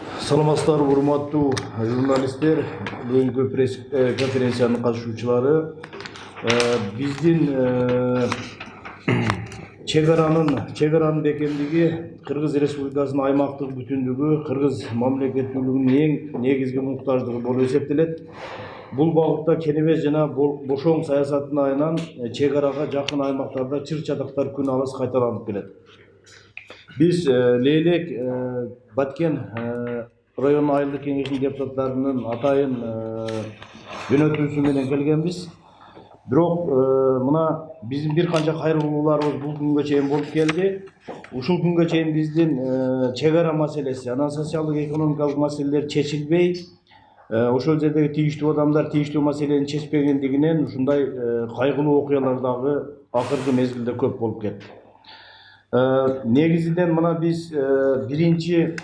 Саламатсыздарбы, урматтуу журналисттер, бүгүнкү пресс-конференциянын катышуучулары. Биздин чегаранын бекемдиги Кыргыз Республикасынын аймактык бүтүндүгү, Кыргыз мамлекеттүүлүгүнүн эң негизги муктаждыгы болуп эсептелет. Бул багытта кенебез жана бошоң саясаттын айынан чегарага жакын аймактарда чыр-чатактар күн алыс кайталанып келет. Биз Лейлек Баткен район айылдык кеңешинин депутаттарынын атайын жөнөтүүсү менен келгенбиз. Бирок мына биздин бир канча кайрылууларыбыз бул күнгө чейин болуп келди. Ушул күнгө чейин биздин чегара маселеси, анан социалдык экономикалык маселелер чечилбей, ошол жердеги тийиштүү адамдар тийиштүү маселени чечпегендигинен ушундай кайгылуу окуялар дагы акыркы мезгилде көп болуп кетти. Негизинен мына биз 14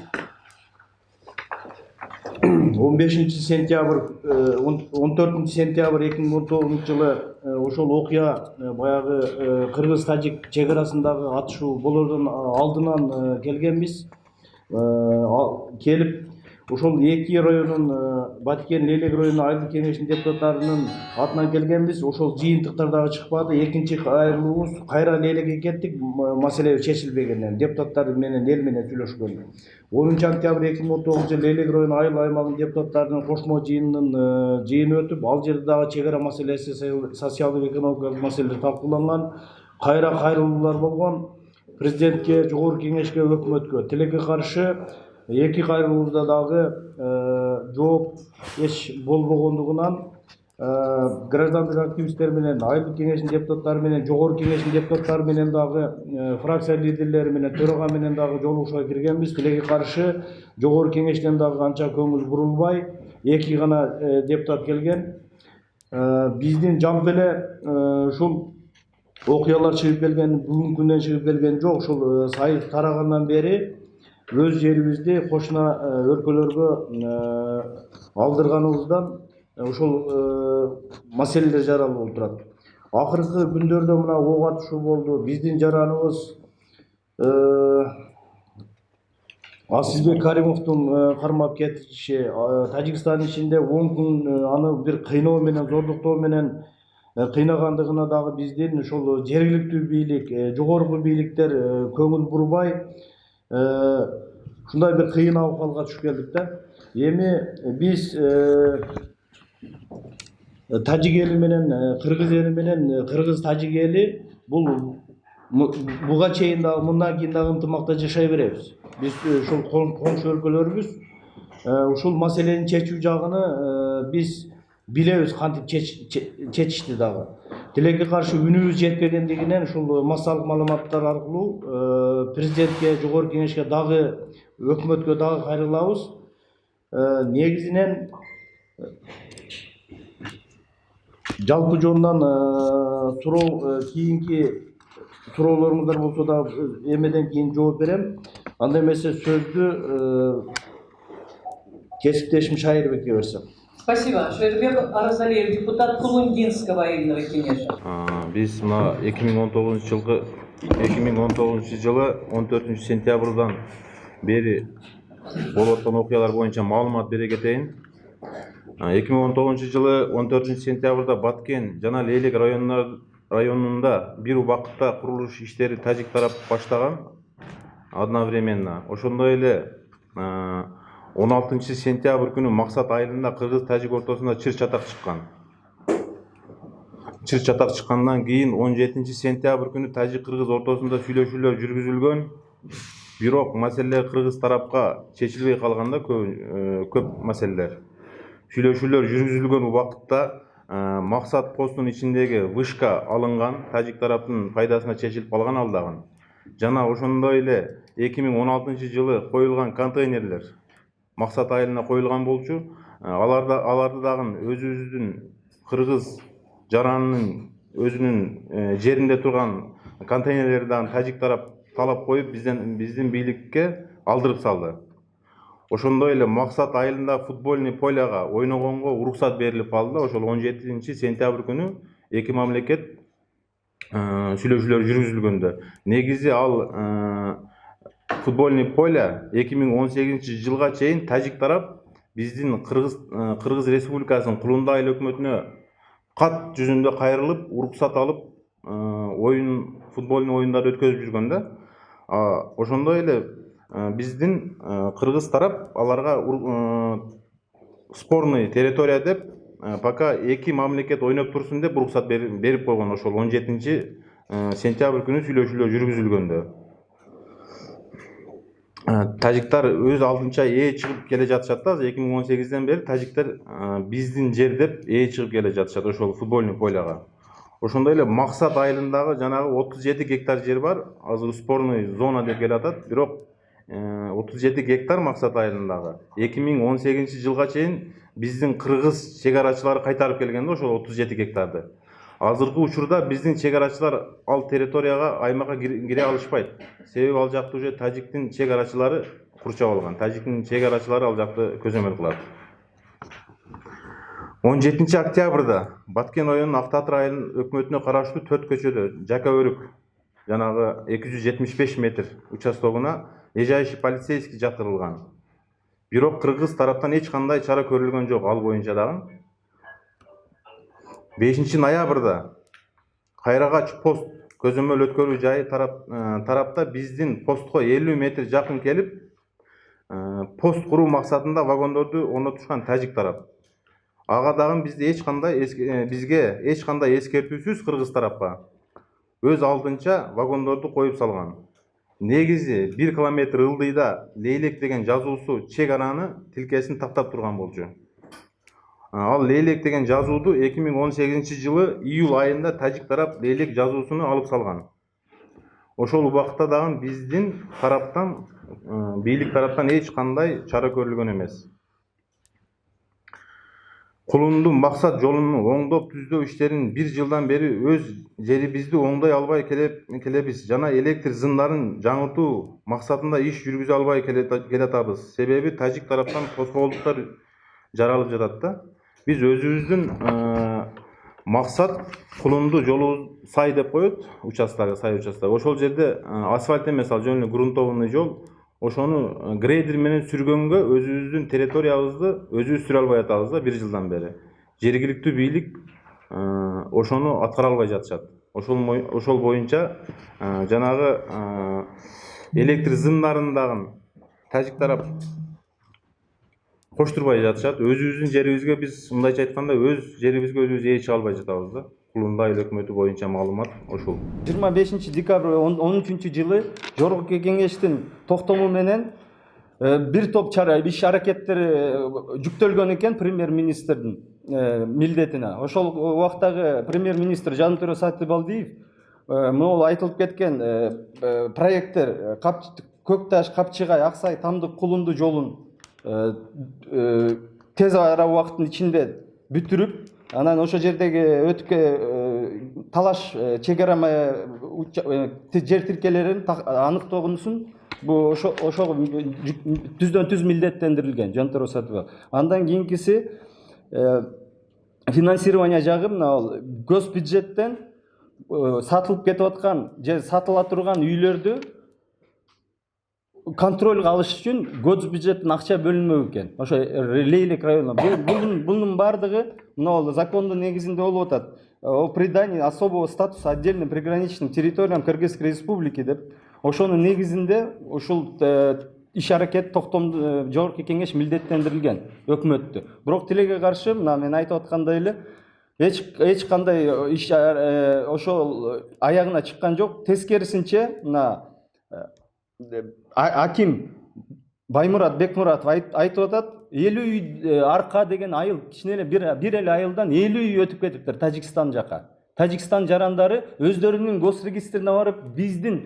сентябрь 2019 жылы ошол окуя баягы кыргыз-тажик чегарасындагы атышуу болоордун алдынан келгенбиз. Келип ошол эки районун Баткен Лейлек районунун айылдык кеңешинин депутаттарынын атынан келгенбиз. Ошол жыйынтыктар дагы чыкпады. Экинчи кайрылуубуз кайра Лейлекке кеттик, маселе чечилбегенден, депутаттар менен эл менен сүйлөшкөн. 10 октябрь 2019 жылы Лейлек району айыл аймагынын депутаттарынын кошмо жыйынынын жыйыны өтүп, ал жерде дагы чегара маселеси, социалдык экономикалык маселелер талкууланган. Кайра кайрылуулар болгон. Президентке, жогорку кеңешке, өкмөткө тилекке каршы эки кайрылуубузда дагы жооп эч болбогондугунан граждандык активисттер менен, айылдык кеңештин депутаттары менен, жогорку кеңештин депутаттары менен дагы, фракция лидерлери менен, төрага менен дагы жолугушууга киргенбиз. Тилекке каршы жогорку кеңештен дагы анча көңүл бурулбай, эки гана депутат келген. Биздин жалпы эле ушул окуялар чыгып келген, бүгүнкү күндөн чыгып келген жок. Ушул сайып тарагандан бери өз жерибизди кошуна өлкөлөргө алдырганыбыздан ушул маселелер жаралып болуп турат. Акыркы күндөрдө мына ок атышуу болду. Биздин жараныбыз Асылбек Каримовдун кармап кетиши, Тажикстандын ичинде 10 күн аны бир кыйноо менен, зордуктоо менен кыйнагандыгына дагы биздин ушул жергиликтүү бийлик, жогорку бийликтер көңүл бурбай, ушундай бир кыйын абалга түшүп келдик да. Эми биз тажик эли менен, кыргыз эли менен, кыргыз-тажик эли буга чейин дагы, мындан кийин дагы ынтымакта жашай беребиз. Биз ушул коңшу өлкөлөрбүз. Ушул маселенин чечүү жагыны биз билебиз, кантип чечишти дагы. Тилекке каршы үнүбүз жетпегендигинен ушул массалык маалыматтар аркылуу президентке, жогорку кеңешке дагы, өкмөткө дагы кайрылабыз. Негизинен жалпы жонунан суроо, кийинки суроолоруңуздар болсо да эмеден кийин жооп берем. Анда эмесе сөздү кесиптешим Шайырбекке берсем. Спасибо. Шайырбек Аразалиев, депутат Кулундинского айылдык кеңеши. Биз мына 2019 жылы 14 сентябрдан бери болуп аткан окуялар боюнча маалымат бере кетейин. 2019 жылы 14 сентябрда Баткен жана Лейлек районунда бир убакытта курулуш иштери тажик тарап баштаган одновременно. Ошондой эле 16 сентябрь күнү Максат айылында кыргыз-тажик ортосунда чыр-чатак чыккан. Чыр-чатак чыккандан кийин 17 сентябрь күнү тажик-кыргыз ортосунда сүйлөшүүлөр жүргүзүлгөн. Бирок маселелер кыргыз тарапка чечилбей калганда, көп маселелер. Сүйлөшүүлөр жүргүзүлгөн убакытта Максат постунун ичиндеги вышка алынган, тажик тараптын пайдасына чечилип калган ал дагы. Жана ошондой эле 2016 жылы коюлган контейнерлер Максат айылына коюлган болчу. Аларды дагы өзүбүздүн кыргыз жаранынын өзүнүн жеринде турган контейнерлерди дагы тажик тарап талап коюп, биздин бийликке алдырып салды. Ошондой эле Максат айылында футбольный поляга ойногонго уруксат берилип калды. Ошол 17 сентябрь күнү эки мамлекет сүйлөшүүлөр жүргүзүлгөндө. Негизи ал футбольный поле 2018 жылга чейин тажик тарап биздин Кыргыз Республикасынын Кулунда айыл өкмөтүнө кат жүзүндө кайрылып, уруксат алып, футбольный оюндарды өткөзүп жүргөн да. Ошондой эле биздин кыргыз тарап аларга спорный территория деп пока эки мамлекет ойноп турсун деп уруксат берип койгон. Ошол 17 сентябрь күнү сүйлөшүүлөр жүргүзүлгөндө. Тажиктар өз алдынча чыгып келе жатышат да. 2018ден бери тажиктар биздин жер деп чыгып келе жатышат ошол футбольный поляга. Ошондой эле Максат айылындагы жанагы 37 гектар жер бар. Азыр спорный зона деп келатат. Бирок 37 гектар Максат айылындагы 2018 жылга чейин биздин кыргыз чегарачылары кайтарып келген да ошол 37 гектарды. Азыркы учурда биздин чегарачылар ал территорияга, аймакка кире алышпайт. Себеби ал жакты уже тажиктин чегарачылары курчап алган. Тажиктин чегарачылары ал жакты көзөмөл кылат. 17 октябрда Баткен районунун Автоатыр айылынын өкмөтүнө караштуу 4 көчөдө Жака Өрүк жанагы 275 метр участогуна эжайшы полицейский жатырылган. Бирок кыргыз тараптан эч кандай чара көрүлгөн жок ал боюнча дагы. 5 ноябрда Кайрагач пост көзөмөл өткөрүү жайы тарапта биздин постко 50 метр жакын келип, пост куруу максатында вагондорду орнотушкан тажик тарап. Ага дагы бизге эч кандай эскертүүсүз кыргыз тарапка өз алдынча вагондорду коюп салган. Негизи 1 километр ылдыйда Лейлек деген жазуусу чек араны тилкесин тактап турган болчу. Ал Лейлек деген жазууду 2018 жылы июль айында тажик тарап Лейлек жазуусуну алып салган. Ошол убакытта дагы биздин тараптан, бийлик тараптан эч кандай чара көрүлгөн эмес. Кулунду Максат жолунун оңдоп түздөө иштерин 1 жылдан бери өз жерибизди оңдой албай келебиз жана электр зындарын жаңыртуу максатында иш жүргүзө албай келатабыз. Себеби тажик тараптан тоскоолдуктар жаралып жатат да. Биз өзүбүздүн максат Кулунду жолу сай деп коет, сай участогу. Ошол жерде асфальт эмес, ал жөн эле грунтовый жол. Ошону грейдер менен сүргөнгө өзүбүздүн территориябызды өзүбүз сүрө албай атабыз да 1 жылдан бери. Жергиликтүү бийлик ошону аткара албай жатышат. Ошол боюнча жанагы электр зындарын дагы тажик тарап коштурбай жатышат. Өзүбүздүн жерибизге биз мындайча айтканда өз жерибизге өзүбүз чыга албай жатабыз да. Кулунда айыл өкмөтү боюнча маалымат ошол. 25 декабрь 13 жылы Жогорку Кеңештин токтому менен бир топ чара иш аракеттери жүктөлгөн экен премьер-министрдин милдетине. Ошол убактагы премьер-министр Жантөре Сатыбалдиев могул айтылып кеткен проекттер Көкташ, Капчыгай, Аксай, Тамдык, Кулунду жолун тез ара убакыттын ичинде бүтүрүп, анан ошол жердеги талаш чек ара жер тилкелерин аныктоонусун бул ошого түздөн түз милдеттендирилген Жантөре Сатыбалдиев. Андан кийинкиси финансирование жагы мына гос бюджеттен сатылып кетип аткан же сатыла турган үйлөрдү контролга алыш үчүн гос бюджеттен акча бөлүнмөк экен. Ошо Лейлек районуна. Бунун бардыгы мына закондун негизинде болуп атат. О придании особого статуса отдельным приграничным территориям Кыргызской Республики деп. Ошонун негизинде ушул иш аракет токтомду Жогорку Кеңеш милдеттендирилген өкмөттү. Бирок тилеге каршы мына мен айтып аткандай эле эч кандай иш ошол аягына чыккан жок. Тескерисинче мына Аким Баймурат Бекмуратов айтып атат, 50 үй Арка деген айыл, кичине эле бир эле айылдан 50 үй өтүп кетиптир Тажикстан жака. Тажикстан жарандары өздөрүнүн госрегистрине барып, биздин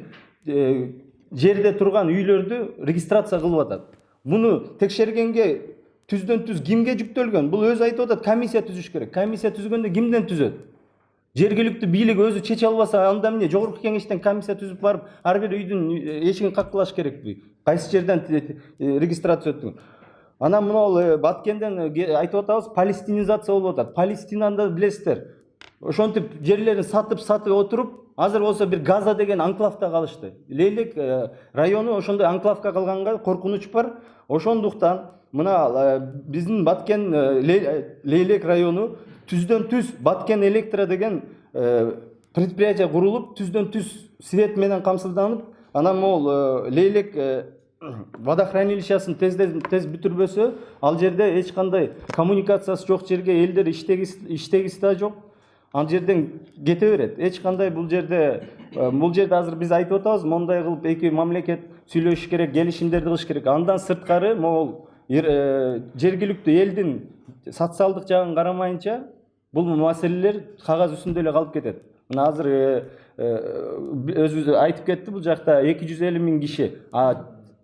жерде турган үйлөрдү регистрация кылып атат. Муну текшергенге түздөн түз кимге жүктөлгөн? Бул өзү айтып атат, комиссия түзүш керек. Комиссия түзгөндө кимден түзөт? Жергиликтүү бийлик өзү чече албаса, анда эмне Жогорку Кеңештен комиссия түзүп барып, ар бир үйдүн эшигин каккылаш керекпи? Кайсы жерден регистрация өттүң? Анан мына Баткенден айтып атабыз, палестинизация болуп атат. Палестинаны да билесиздер. Ошентип жерлерин сатып отуруп, азыр болсо бир Газа деген анклавда калышты. Лейлек району ошондой анклавга калганга коркунуч бар. Ошондуктан мына биздин Баткен Лейлек району түздөн түз Баткен Электро деген предприятие курулуп, түздөн түз свет менен камсызданып, анан могул Лейлек водохранилищасын тез бүтүрбөсө, ал жерде эч кандай коммуникациясы жок жерге элдер иштегиси да жок. Ал жерден кете берет. Эч кандай бул жерде азыр биз айтып атабыз, мондай кылып эки мамлекет сүйлөшүш керек, келишимдерди кылыш керек. Андан сырткары могул жергиликтүү элдин социалдык жагын карамайынча бул маселелер кагаз үстүндө эле калып кетет. Мына азыр өзү айтып кетти, бул жакта 250 000 киши.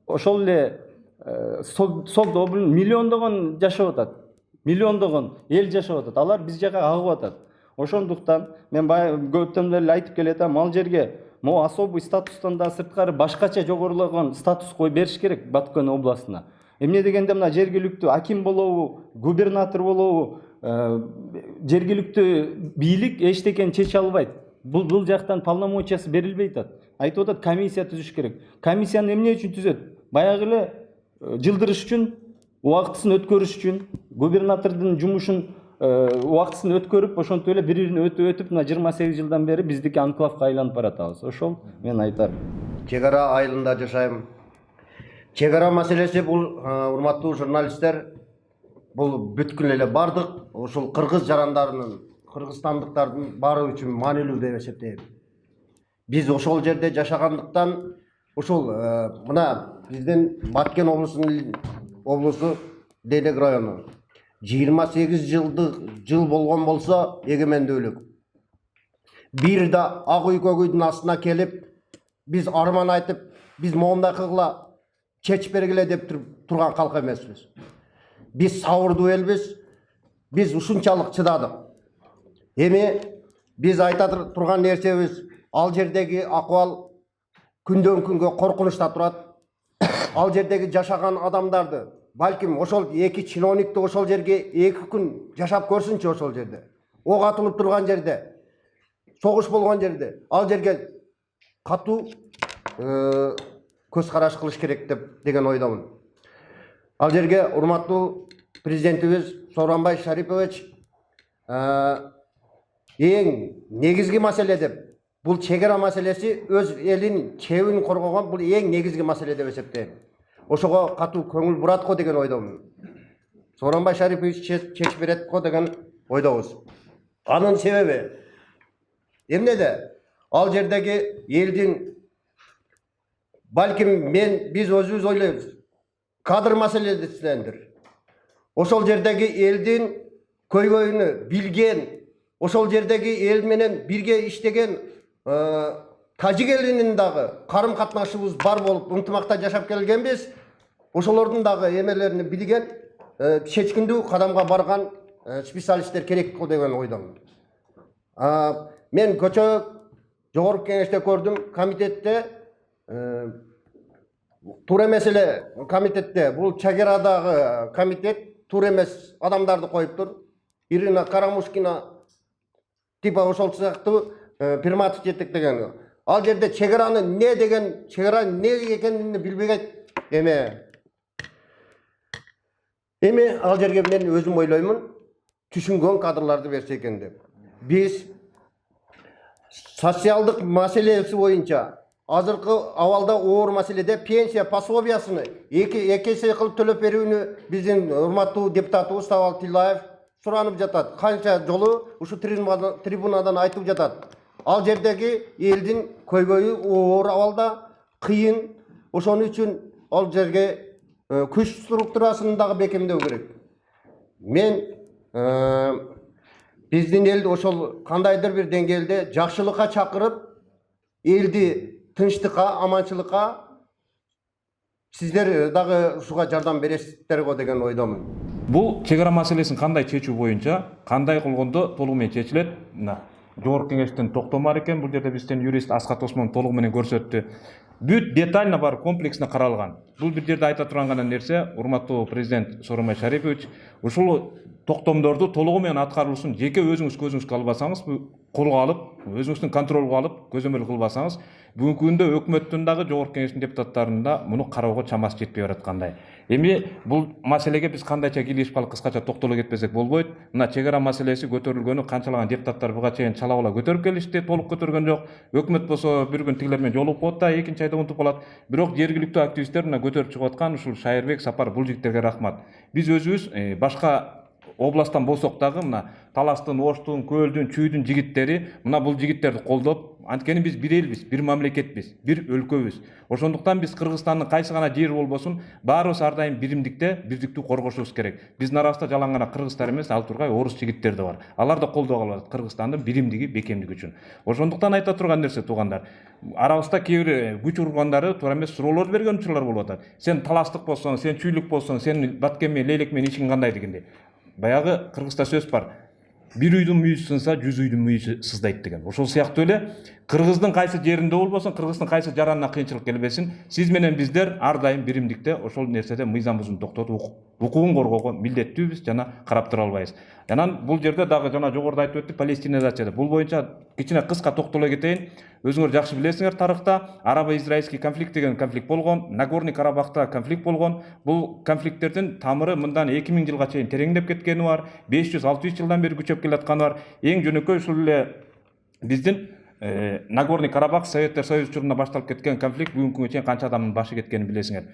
Ошол эле Согдо миллиондогон жашап атат. Миллиондогон эл жашап атат. Алар биз жака агып атат. Ошондуктан мен көптөн эле айтып келатам, ал жерге могу особый статустан да сырткары башкача жогоруланган статус кой бериш керек Баткен областына. Эмне дегенде мына жергиликтүү аким болобу, губернатор болобу, жергиликтүү бийлик эчтекени чече албайт. Бул жактан полномочиясы берилбей атат. Айтып атат, комиссия түзүш керек. Комиссияны эмне үчүн түзөт? Баягы эле жылдырыш үчүн, убактысын өткөрүш үчүн, губернатордун жумушун убактысын өткөрүп, ошентип эле бирин өтүп, мына 28 жылдан бери биздики анклавга айланып баратабыз. Ошол мен айтарым. Чек ара айылында жашайм. Чек ара маселеси бул, урматтуу журналисттер, бул бүткүл эле бардык ушул кыргыз жарандарынын, кыргызстандыктардын баары үчүн маанилүү деп эсептейм. Биз ошол жерде жашагандыктан ушул мына биздин Баткен облусу Лейлек району 28 жыл болгон болсо эгемендүүлүк. Бир да ак үй көгүйдүн астына келип, биз арман айтып, биз моундай кылгыла, чечип бергиле деп турган калк эмеспиз. Биз сабырдуу элбиз, биз ушунчалык чыдадык. Эми биз айта турган нерсебиз, ал жердеги акыбал күндөн күнгө коркунучта турат. Ал жердеги жашаган адамдарды, балким ошол эки чиновникти ошол жерге 2 күн жашап көрсүнчү, ошол жерде. Ок атылып турган жерде, согуш болгон жерде, ал жерге катуу көз караш кылыш керек деген ойдомун. Ал жерге урматтуу президентибиз Сооронбай Шарипович эң негизги маселе деп, бул чек ара маселеси өз элин чебин коргогон, бул эң негизги маселе деп эсептейм. Ошого катуу көңүл бурат го деген ойдомун. Сооронбай Шарипович чечип берет го деген ойдобуз. Анын себеби эмнеде? Ал жердеги элдин, балким биз өзүбүз ойлойбуз, кадр маселесиндир. Ошол жердеги элдин көйгөйүнү билген, ошол жердеги эл менен бирге иштеген тажик элинин дагы карым катнашыбыз бар болуп, ынтымакта жашап келгенбиз. Ошолордун дагы эмелерин билген, чечкиндүү кадамга барган специалисттер керек го деген ойдомун. Мен көчө жогорку кеңеште көрдүм, комитетте, туура эмеселе комитетте, бул чек арадагы комитет туура эмес адамдарды коюптур. Ирина Карамушкина типа ошол сыяктуу приматов жетектеген. Ал жерде чек араны не деген, чек ара не экенин билбегет. Эми ал жерге мен өзүм ойлоймун, түшүнгөн кадрларды берсе экен деп. Биз социалдык маселеси боюнча азыркы абалда оор маселеде пенсия пособиясыны эки эсе кылып төлөп берүүнү биздин урматтуу депутатыбыз Сабал Тилаев суранып жатат. Канча жолу ушу трибунадан айтып жатат. Ал жердеги элдин көйгөйү оор абалда, кыйын. Ошон үчүн ал жерге күч структурасын дагы бекемдөө керек. Мен биздин элди ошол кандайдыр бир деңгээлде жакшылыкка чакырып, элди тынчтыкка, аманчылыкка сиздер дагы ушуга жардам бересиздер го деген ойдомун. Бул чек ара маселесин кандай чечүү боюнча, кандай кылгондо толугу менен чечилет? Жогорку кеңештин токтому бар экен, бул жерде биздин юрист Аскат Осмон толугу менен көрсөттү. Бүт детально бар, комплексно каралган. Бул бир жерде айта турган гана нерсе, урматтуу президент Сооронбай Шарипович, ушул токтомдорду толугу менен аткарылышын жеке өзүңүз көзүңүзгө албасаңыз, колго алып, өзүңүздүн контролго алып, көзөмөл кылбасаңыз, бүгүнкү күндө өкмөттүн дагы жогорку кеңештин депутаттарынын да муну кароого чамасы жетпей бараткандай. Эми бул маселеге биз кандайча кийлешип кыскача токтоло кетпесек болбойт. Мына чек ара маселеси көтөрүлгөнү канчалаган депутаттар буга чейин чала көтөрүп келишти, толук көтөргөн жок. Өкмөт болсо бир күн тигилер менен жолугуп коет да, экинчи айда унутуп калат. Бирок жергиликтүү активисттер мына көтөрүп чыгып аткан ушул Шайырбек, Сапар бул жигиттерге рахмат. Биз өзүбүз башка областтан болсок дагы мына Таластын, Оштун, Көлдүн, Чүйдүн жигиттери мына бул жигиттерди колдоп, анткени биз бир элбиз, бир мамлекетпиз, бир өлкөбүз. Ошондуктан биз Кыргызстандын кайсы гана жери болбосун, баарыбыз ар дайым биримдикте, биздиктүү коргошубуз керек. Биздин арабызда жалаң гана кыргыздар эмес, ал тургай орус жигиттер да бар. Алар да колдогуп алат Кыргызстандын биримдиги, бекемдиги үчүн. Ошондуктан айта турган нерсе туугандар, арабызда кээ бир күч ургандары туура эмес суроолор берген учурлар болуп атат. Сен таластык болсоң, сен чүйлүк болсоң, сен баткен менен лейлек менен ишиң кандай дегенде. Баягы кыргызда сөз бар. Бир үйдүн мүйүсү сынса, 100 үйдүн мүйүсү сыздайт деген. Ошол сыяктуу эле кыргыздын кайсы жеринде болбосун, кыргыздын кайсы жаранына кыйынчылык келбесин, сиз менен биздер ар дайым биримдикте ошол нерседе мыйзам бузууну токтотуп, укугун коргоого милдеттүүбүз жана карап тура албайбыз. Анан бул жерде дагы жана жогоруда айтып өттүк палестинизация. Бул боюнча кичине кыска токтоло кетейин. Өзүңөр жакшы билесиңер, тарыхта арабо-израильский конфликт деген конфликт болгон, Нагорный Карабахта конфликт болгон. Бул конфликттердин тамыры мындан 2000 жылга чейин тереңдеп кеткени бар, 500-600 жылдан бери күчөп келатканы бар. Эң жөнөкөй ушул эле биздин Нагорный Карабах Советтер Союзу учурунда башталып кеткен конфликт бүгүнкү күнгө чейин канча адамдын башы кеткенин билесиңер.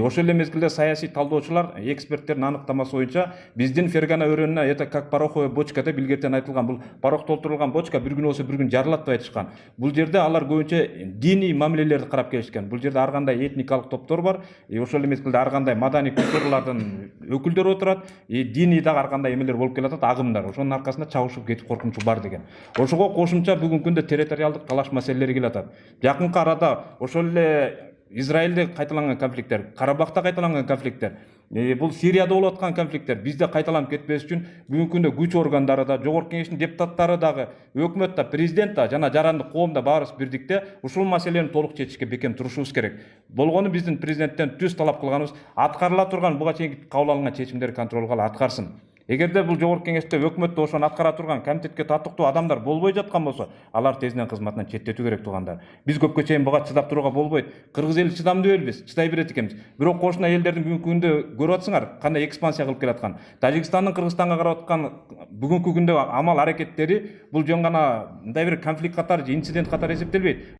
Ошол эле мезгилде саясий талдоочулар, эксперттердин аныктамасы боюнча биздин Фергана өрөөнүнө это как пороховая бочка деп илгертен айтылган, бул порох толтурулган бочка бир күн болсо бир күн жарылат деп айтышкан. Бул жерде алар көбүнчө диний мамилелерди карап келишкен. Бул жерде ар кандай этникалык топтор бар, ошол эле мезгилде ар кандай маданий культуралардын өкүлдөрү отурат, диний дагы ар кандай эмелер болуп келатат, агымдар. Ошонун аркасында чабышып кетип коркунучу бар деген. Ошого кошумча бүгүнкү күндө территориалдык талаш маселелери келатат. Жакынкы арада ошол эле Израилде кайталанган конфликттер, Карабахта кайталанган конфликттер, бул Сирияда болуп аткан конфликттер бизде кайталанып кетпеш үчүн бүгүнкү күндө күч органдары да, жогорку кеңештин депутаттары дагы, өкмөт да, президент да жана жарандык коом да баарыбыз бирдикте ушул маселени толук чечишке бекем турушубуз керек. Болгону биздин президенттен түз талап кылганыбыз аткарыла турган буга чейин кабыл алынган чечимдерди контролго аткарсын. Эгерде бул жогорку кеңеште өкмөттө ошону аткара турган комитетке татыктуу адамдар болбой жаткан болсо, алар тезинен кызматынан четтетүү керек туугандар. Биз көпкө чейин буга чыдап турууга болбойт. Кыргыз эли чыдамдуу элбиз, чыдай берет экенбиз. Бирок кошуна элдердин бүгүнкү күндө көрүп атсыңар кандай экспансия кылып келаткан. Тажикстандын Кыргызстанга карап аткан бүгүнкү күндө амал аракеттери бул жөн гана мындай бир конфликт катары, инцидент катары эсептелбейт.